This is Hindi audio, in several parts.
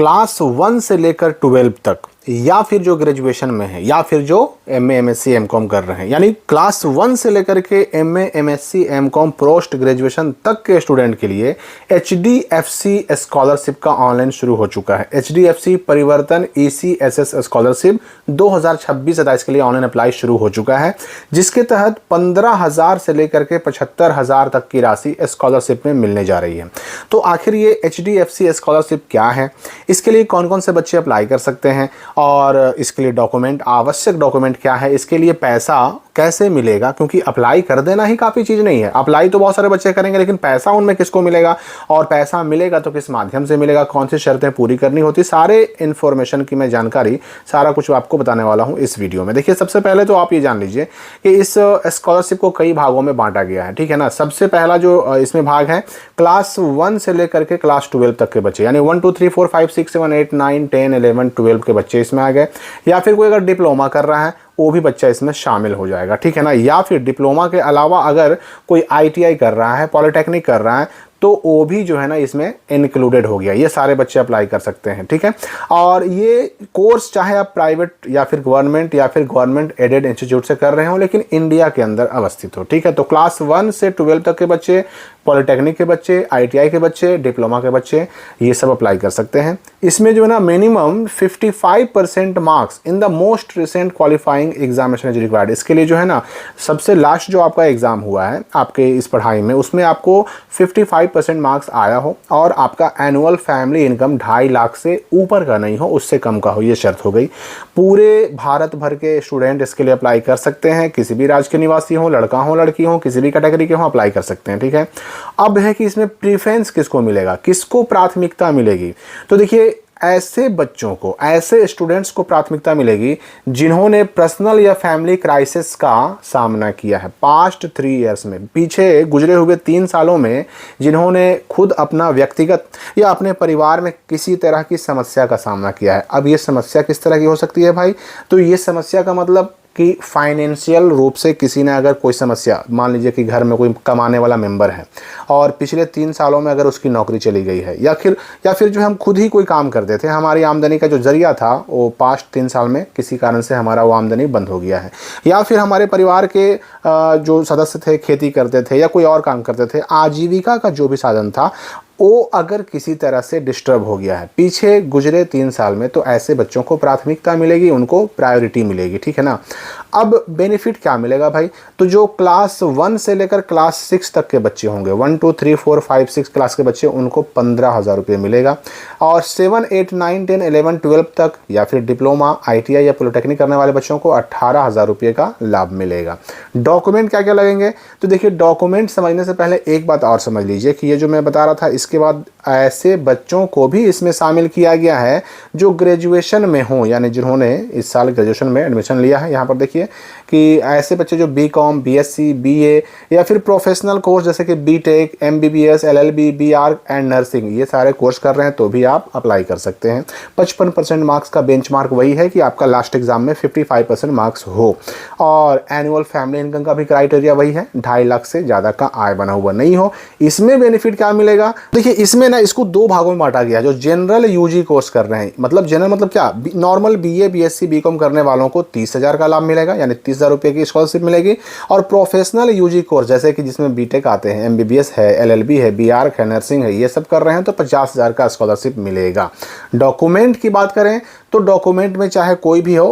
क्लास 1 से लेकर 12 तक, या फिर जो ग्रेजुएशन में है, या फिर जो एमए एमएससी एमकॉम कर रहे हैं, यानी क्लास 1 से लेकर के MA MSc MCom post graduation तक के स्टूडेंट के लिए एचडीएफसी स्कॉलरशिप का ऑनलाइन शुरू हो चुका है। एचडीएफसी परिवर्तन ईसीएसएस स्कॉलरशिप 2026-27 के लिए ऑनलाइन अप्लाई शुरू हो चुका है, जिसके तहत 15,000 से लेकर के 75,000 तक की राशि स्कॉलरशिप में मिलने जा रही है। तो आखिर ये एचडीएफसी स्कॉलरशिप क्या है, इसके लिए कौन कौन से बच्चे अप्लाई कर सकते हैं, और इसके लिए डॉक्यूमेंट, आवश्यक डॉक्यूमेंट क्या है, इसके लिए पैसा कैसे मिलेगा, क्योंकि अप्लाई कर देना ही काफ़ी चीज़ नहीं है। अप्लाई तो बहुत सारे बच्चे करेंगे, लेकिन पैसा उनमें किसको मिलेगा, और पैसा मिलेगा तो किस माध्यम से मिलेगा, कौन सी शर्तें पूरी करनी होती, सारे इन्फॉर्मेशन की मैं जानकारी, सारा कुछ आपको बताने वाला हूं इस वीडियो में। देखिए, सबसे पहले तो आप ये जान लीजिए कि इस स्कॉलरशिप को कई भागों में बांटा गया है, ठीक है ना। सबसे पहला जो इसमें भाग है, क्लास 1 से लेकर के क्लास 12 तक के बच्चे, यानी 1 2 3 4 5 6 7 8 9 10 11 12 के बच्चे इसमें आ गए। या फिर कोई अगर डिप्लोमा कर रहा है वो भी बच्चा इसमें शामिल हो जाएगा, ठीक है ना। या फिर डिप्लोमा के अलावा अगर कोई आईटीआई कर रहा है, पॉलिटेक्निक कर रहा है, तो वो भी जो है ना इसमें इंक्लूडेड हो गया। ये सारे बच्चे अप्लाई कर सकते हैं, ठीक है। और ये कोर्स चाहे आप प्राइवेट या फिर गवर्नमेंट एडेड इंस्टीट्यूट से कर रहे हो, लेकिन इंडिया के अंदर अवस्थित हो, ठीक है। तो क्लास 1 से 12 तक के बच्चे, पॉलिटेक्निक के बच्चे, आईटीआई के बच्चे, डिप्लोमा के बच्चे, ये सब अप्लाई कर सकते हैं। इसमें जो है ना minimum 55% marks in the most recent qualifying examination is required. इसके लिए जो है ना सबसे लास्ट जो आपका एग्जाम हुआ है आपके इस पढ़ाई में, उसमें आपको 55% मार्क्स आया हो और आपका एनुअल फैमिली इनकम 2.5 लाख से ऊपर का नहीं हो, उससे कम का हो, ये शर्त हो गई। पूरे भारत भर के स्टूडेंट इसके लिए अप्लाई कर सकते हैं, किसी भी राज्य के निवासी हो, लड़का हो लड़की हो, किसी भी कैटेगरी के हो, अप्लाई कर सकते हैं, ठीक है। अब है कि इसमें प्रीफरेंस किसको मिलेगा, किसको प्राथमिकता मिलेगी। तो देखिए, ऐसे बच्चों को, ऐसे स्टूडेंट्स को प्राथमिकता मिलेगी जिन्होंने पर्सनल या फैमिली क्राइसिस का सामना किया है पास्ट 3 इयर्स में, पीछे गुजरे हुए 3 सालों में, जिन्होंने खुद अपना व्यक्तिगत या अपने परिवार में किसी तरह की समस्या का सामना किया है। अब ये समस्या किस तरह की हो सकती है भाई, तो ये समस्या का मतलब कि फाइनेंशियल रूप से किसी ने अगर कोई समस्या, मान लीजिए कि घर में कोई कमाने वाला मेंबर है और पिछले 3 सालों में अगर उसकी नौकरी चली गई है, या फिर जो हम खुद ही कोई काम करते थे, हमारी आमदनी का जो जरिया था वो पास्ट 3 साल में किसी कारण से हमारा वो आमदनी बंद हो गया है, या फिर हमारे परिवार के जो सदस्य थे खेती करते थे या कोई और काम करते थे, आजीविका का जो भी साधन था वो अगर किसी तरह से डिस्टर्ब हो गया है पीछे गुजरे 3 साल में, तो ऐसे बच्चों को प्राथमिकता मिलेगी, उनको प्रायोरिटी मिलेगी, ठीक है ना। अब बेनिफिट क्या मिलेगा भाई, तो जो क्लास 1 से लेकर क्लास 6 तक के बच्चे होंगे, 1 2 3 4 5 6 क्लास के बच्चे, उनको 15,000 रुपये मिलेगा। और 7 8 9 10 11 12 तक या फिर डिप्लोमा, आईटीआई या पॉलिटेक्निक करने वाले बच्चों को 18,000 रुपये का लाभ मिलेगा। डॉक्यूमेंट क्या क्या लगेंगे, तो देखिए, डॉक्यूमेंट समझने से पहले एक बात और समझ लीजिए कि ये जो मैं बता रहा था, इसके बाद ऐसे बच्चों को भी इसमें शामिल किया गया है जो ग्रेजुएशन में हों, यानी जिन्होंने इस साल ग्रेजुएशन में एडमिशन लिया है। यहाँ पर देखिए कि ऐसे बच्चे जो बीकॉम, बीएससी, बीए या फिर प्रोफेशनल कोर्स जैसे कि BTech, MBBS, LLB, BR and nursing, ये सारे कोर्स कर रहे हैं तो भी आप अप्लाई कर सकते हैं। 55% मार्क्स का बेंचमार्क वही है कि आपका लास्ट एग्जाम में 55% मार्क्स हो, और एनुअल फैमिली इनकम का भी क्राइटेरिया वही है, 2.5 लाख से ज़्यादा का आय बना हुआ नहीं हो। इसमें बेनिफिट क्या मिलेगा, देखिए, इसमें ना इसको 2 भागों में बांटा गया। जो जनरल यूजी कोर्स कर रहे हैं, मतलब जनरल मतलब क्या, नॉर्मल बीए, बीएससी, बीकॉम करने वालों को 30,000 का लाभ मिलेगा, यानी 30,000 रुपये की स्कॉलरशिप मिलेगी। और प्रोफेशनल यूजी कोर्स जैसे कि जिसमें बीटेक आते हैं, एमबीबीएस है, एलएलबी है, बीआर है, नर्सिंग है, ये सब कर रहे हैं तो 50,000 का स्कॉलरशिप मिलेगा। डॉक्यूमेंट की बात करें तो डॉक्यूमेंट में चाहे कोई भी हो,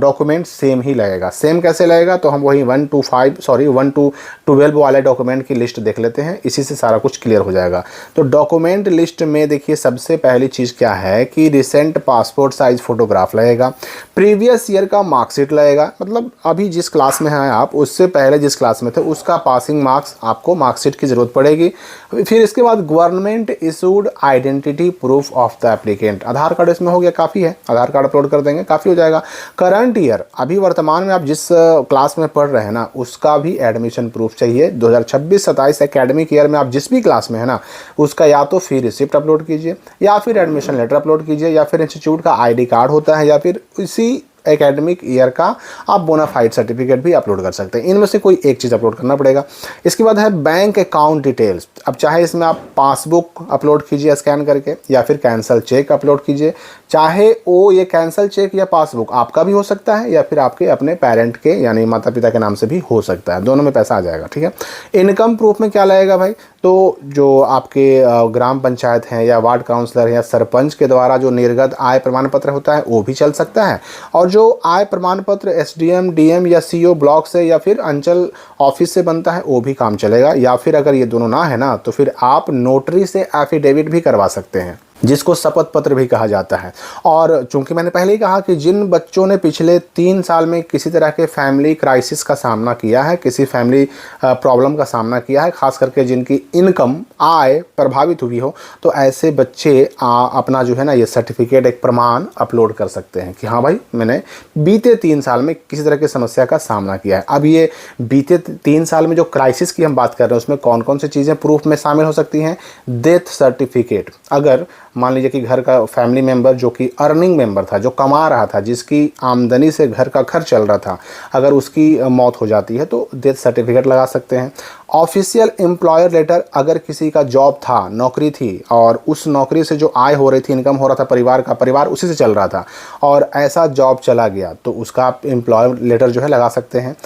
डॉक्यूमेंट सेम ही लगेगा। सेम कैसे लगेगा, तो हम वही 1 to 12 वाले डॉक्यूमेंट की लिस्ट देख लेते हैं, इसी से सारा कुछ क्लियर हो जाएगा। तो डॉक्यूमेंट लिस्ट में देखिए, सबसे पहली चीज़ क्या है कि रिसेंट पासपोर्ट साइज फोटोग्राफ लगेगा, प्रीवियस ईयर का मार्कशीट लगेगा, मतलब अभी जिस क्लास में हैं आप, उससे पहले जिस क्लास में थे उसका पासिंग मार्क्स, आपको मार्कशीट की ज़रूरत पड़ेगी। फिर इसके बाद government issued identity proof of the applicant, Aadhaar card इसमें हो गया, काफ़ी है, आधार कार्ड अपलोड कर देंगे, काफ़ी हो जाएगा। करंट ईयर, अभी वर्तमान में आप जिस क्लास में पढ़ रहे हैं ना, उसका भी एडमिशन प्रूफ चाहिए। 2026-27 एकेडमिक ईयर में आप जिस भी क्लास में है ना, उसका या तो फी रिसिप्ट अपलोड कीजिए, या फिर एडमिशन लेटर अपलोड कीजिए, या फिर इंस्टीट्यूट का आईडी कार्ड होता है, या फिर इसी एकेडमिक ईयर का आप बोनाफाइड सर्टिफिकेट भी अपलोड कर सकते हैं। इनमें से कोई एक चीज़ अपलोड करना पड़ेगा। इसके बाद है बैंक अकाउंट डिटेल्स। अब चाहे इसमें आप पासबुक अपलोड कीजिए स्कैन करके, या फिर कैंसल चेक अपलोड कीजिए। चाहे वो ये कैंसल चेक या पासबुक आपका भी हो सकता है, या फिर आपके अपने पेरेंट के यानी माता पिता के नाम से भी हो सकता है, दोनों में पैसा आ जाएगा। ठीक है। इनकम प्रूफ में क्या लगेगा भाई, तो जो आपके ग्राम पंचायत हैं या वार्ड काउंसलर या सरपंच के द्वारा जो निर्गत आय प्रमाण पत्र होता है वो भी चल सकता है, और जो आय प्रमाण पत्र एसडीएम, डीएम या सीओ ब्लॉक से या फिर अंचल ऑफिस से बनता है वो भी काम चलेगा। या फिर अगर ये दोनों ना है ना, तो फिर आप नोटरी से एफिडेविट भी करवा सकते हैं, जिसको शपथ पत्र भी कहा जाता है। और चूंकि मैंने पहले ही कहा कि जिन बच्चों ने पिछले 3 साल में किसी तरह के फैमिली क्राइसिस का सामना किया है, किसी फैमिली प्रॉब्लम का सामना किया है, खास करके जिनकी इनकम आय प्रभावित हुई हो, तो ऐसे बच्चे अपना जो है ना ये सर्टिफिकेट, एक प्रमाण अपलोड कर सकते हैं कि हाँ भाई मैंने बीते 3 साल में किसी तरह की समस्या का सामना किया है। अब ये बीते 3 साल में जो क्राइसिस की हम बात कर रहे हैं उसमें कौन कौन सी चीज़ें प्रूफ में शामिल हो सकती हैं। डेथ सर्टिफिकेट, अगर मान लीजिए कि घर का फैमिली मेंबर जो कि अर्निंग मेंबर था, जो कमा रहा था, जिसकी आमदनी से घर का खर्च चल रहा था, अगर उसकी मौत हो जाती है तो डेथ सर्टिफिकेट लगा सकते हैं। ऑफिशियल एम्प्लॉयर लेटर, अगर किसी का जॉब था, नौकरी थी, और उस नौकरी से जो आय हो रही थी, इनकम हो रहा था परिवार का, परिवार उसी से चल रहा था, और ऐसा जॉब चला गया तो उसका आप एम्प्लॉयर लेटर जो है लगा सकते हैं।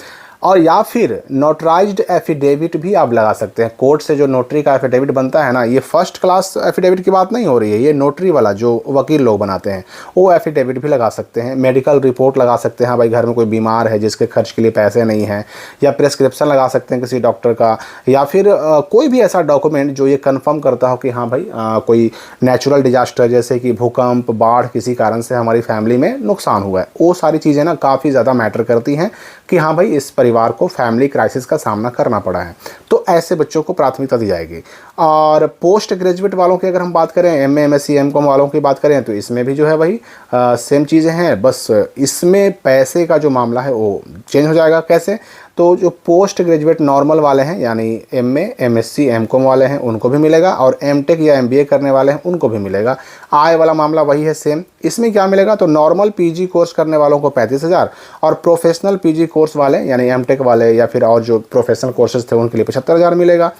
और या फिर नोटराइज्ड एफिडेविट भी आप लगा सकते हैं। कोर्ट से जो नोटरी का एफिडेविट बनता है ना, ये फर्स्ट क्लास एफिडेविट की बात नहीं हो रही है, ये नोटरी वाला जो वकील लोग बनाते हैं वो एफिडेविट भी लगा सकते हैं। मेडिकल रिपोर्ट लगा सकते हैं, हाँ भाई घर में कोई बीमार है जिसके खर्च के लिए पैसे नहीं हैं, या प्रेस्क्रिप्शन लगा सकते हैं किसी डॉक्टर का, या फिर कोई भी ऐसा डॉक्यूमेंट जो ये कन्फर्म करता हो कि हाँ भाई कोई नेचुरल डिजास्टर जैसे कि भूकंप, बाढ़, किसी कारण से हमारी फैमिली में नुकसान हुआ है। वो सारी चीज़ें ना काफ़ी ज़्यादा मैटर करती हैं कि हाँ भाई इस परिवार को फैमिली क्राइसिस का सामना करना पड़ा है, तो ऐसे बच्चों को प्राथमिकता दी जाएगी। और पोस्ट ग्रेजुएट वालों की अगर हम बात करें, एमए, एमएससी, एमकॉम वालों की बात करें, तो इसमें भी जो है वही सेम चीज़ें हैं, बस इसमें पैसे का जो मामला है वो चेंज हो जाएगा। कैसे, तो जो पोस्ट ग्रेजुएट नॉर्मल वाले हैं यानी एमए, एमएससी, एमकॉम वाले हैं उनको भी मिलेगा, और एमटेक या एमबीए करने वाले हैं उनको भी मिलेगा। आय वाला मामला वही है सेम। इसमें क्या मिलेगा, तो नॉर्मल पीजी कोर्स करने वालों को 35,000, और प्रोफेशनल पीजी कोर्स वाले यानी एमटेक वाले या फिर और जो प्रोफेशनल कोर्सेज थे उनके लिए 75,000 मिलेगा।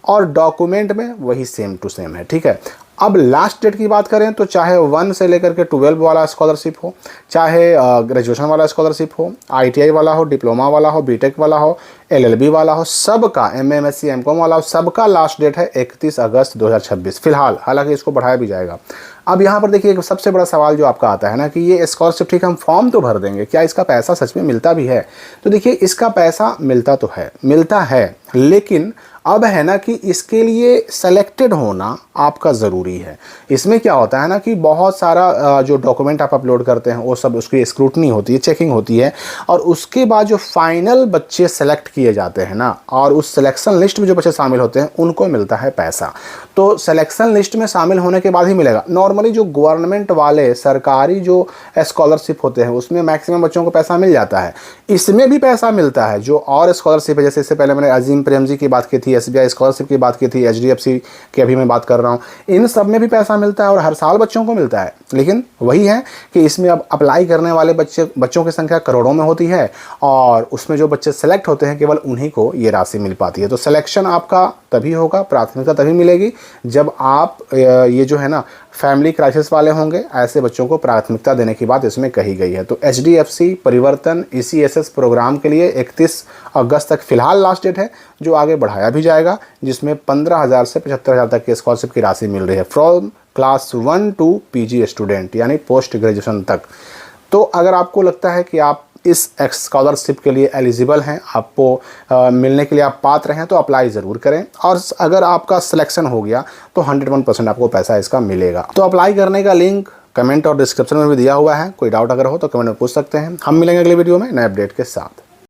और डॉक्यूमेंट में वही सेम टू सेम है। ठीक है। अब लास्ट डेट की बात करें तो चाहे 1 से लेकर के 12 वाला स्कॉलरशिप हो, चाहे ग्रेजुएशन वाला स्कॉलरशिप हो, आईटीआई वाला हो, डिप्लोमा वाला हो, बीटेक वाला हो, एलएलबी वाला हो, सबका, एमए, एमएससी, एमकॉम वाला हो, सबका लास्ट डेट है 31 अगस्त 2026 फिलहाल। हालांकि इसको बढ़ाया भी जाएगा। अब यहाँ पर देखिए एक सबसे बड़ा सवाल जो आपका आता है ना कि ये स्कॉलरशिप, ठीक हम फॉर्म तो भर देंगे, क्या इसका पैसा सच में मिलता भी है? तो देखिए इसका पैसा मिलता तो है, मिलता है, लेकिन अब है ना कि इसके लिए सेलेक्टेड होना आपका ज़रूरी है। इसमें क्या होता है ना कि बहुत सारा जो डॉक्यूमेंट आप अपलोड करते हैं वो सब उसकी स्क्रूटनी होती है, चेकिंग होती है, और उसके बाद जो फाइनल बच्चे सेलेक्ट किए जाते हैं ना, और उस सिलेक्शन लिस्ट में जो बच्चे शामिल होते हैं उनको मिलता है पैसा। तो सिलेक्शन लिस्ट में शामिल होने के बाद ही मिलेगा। नॉर्मली जो गवर्नमेंट वाले सरकारी जो स्कॉलरशिप होते हैं उसमें मैक्सिमम बच्चों को पैसा मिल जाता है, इसमें भी पैसा मिलता है। जो और स्कॉलरशिप है, जैसे इससे पहले मैंने अजीम प्रेम जी की बात की थी, एसबीआई स्कॉलरशिप की बात की थी, एचडीएफसी की अभी मैं बात कर रहा हूँ, इन सब में भी पैसा मिलता है और हर साल बच्चों को मिलता है। लेकिन वही है कि इसमें अब अप्लाई करने वाले बच्चों की संख्या करोड़ों में होती है, और उसमें जो बच्चे सेलेक्ट होते हैं केवल उन्हीं को ये राशि मिल पाती है। तो सिलेक्शन आपका तभी होगा, प्राथमिकता तभी मिलेगी जब आप ये जो है ना फैमिली क्राइसिस वाले होंगे। ऐसे बच्चों को प्राथमिकता देने की बात इसमें कही गई है। तो एचडीएफसी परिवर्तन ईसीएसएस प्रोग्राम के लिए 31 अगस्त तक फिलहाल लास्ट डेट है, जो आगे बढ़ाया भी जाएगा, जिसमें 15,000 से 75,000 तक की स्कॉलरशिप की राशि मिल रही है from class 1 to PG student यानी पोस्ट ग्रेजुएशन तक। तो अगर आपको लगता है कि आप इस स्कॉलरशिप के लिए एलिजिबल हैं, आपको मिलने के लिए आप पात्र हैं, तो अप्लाई ज़रूर करें। और अगर आपका सिलेक्शन हो गया तो 101% आपको पैसा इसका मिलेगा। तो अप्लाई करने का लिंक कमेंट और डिस्क्रिप्शन में भी दिया हुआ है। कोई डाउट अगर हो तो कमेंट में पूछ सकते हैं। हम मिलेंगे अगले वीडियो में नए अपडेट के साथ।